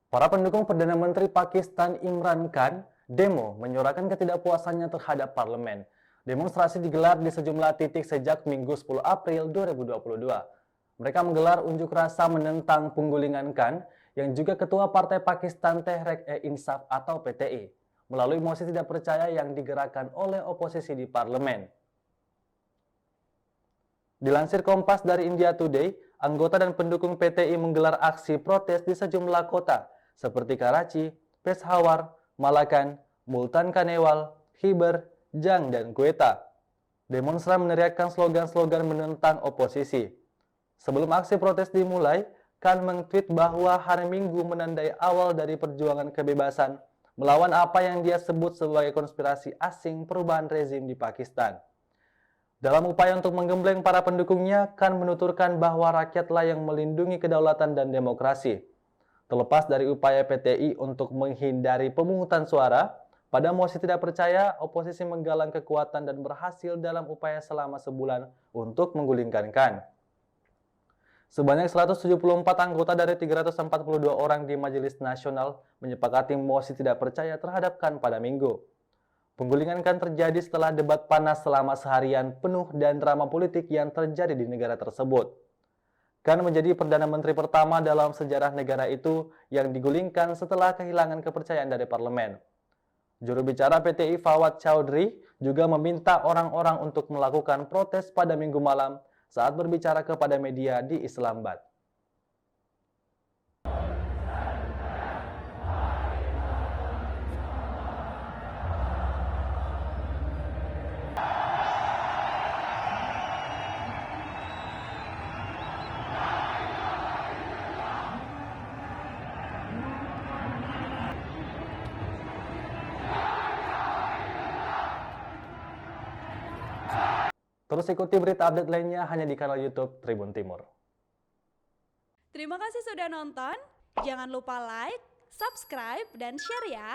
Para pendukung Perdana Menteri Pakistan Imran Khan demo menyuarakan ketidakpuasannya terhadap parlemen. Demonstrasi digelar di sejumlah titik sejak Minggu 10 April 2022. Mereka menggelar unjuk rasa menentang penggulingan Khan yang juga Ketua Partai Pakistan Tehreek-e-Insaf atau PTI melalui mosi tidak percaya yang digerakkan oleh oposisi di parlemen. Dilansir Kompas dari India Today, anggota dan pendukung PTI menggelar aksi protes di sejumlah kota seperti Karachi, Peshawar, Malakand, Multan Kanewal, Khyber, Jang, dan Quetta. Demonstran meneriakkan slogan-slogan menentang oposisi. Sebelum aksi protes dimulai, Khan meng-tweet bahwa hari Minggu menandai awal dari perjuangan kebebasan melawan apa yang dia sebut sebagai konspirasi asing perubahan rezim di Pakistan. Dalam upaya untuk menggembleng para pendukungnya, Khan menuturkan bahwa rakyatlah yang melindungi kedaulatan dan demokrasi. Terlepas dari upaya PTI untuk menghindari pemungutan suara, pada mosi tidak percaya, oposisi menggalang kekuatan dan berhasil dalam upaya selama sebulan untuk menggulingkan Khan. Sebanyak 174 anggota dari 342 orang di Majelis Nasional menyepakati mosi tidak percaya terhadap Khan pada Minggu. Penggulingan Khan terjadi setelah debat panas selama seharian penuh dan drama politik yang terjadi di negara tersebut. Khan menjadi Perdana Menteri pertama dalam sejarah negara itu yang digulingkan setelah kehilangan kepercayaan dari parlemen. Juru bicara PTI Fawad Chaudhry juga meminta orang-orang untuk melakukan protes pada Minggu malam saat berbicara kepada media di Islamabad. Terus ikuti berita update lainnya hanya di kanal YouTube Tribun Timur. Terima kasih sudah nonton. Jangan lupa like, subscribe, dan share ya.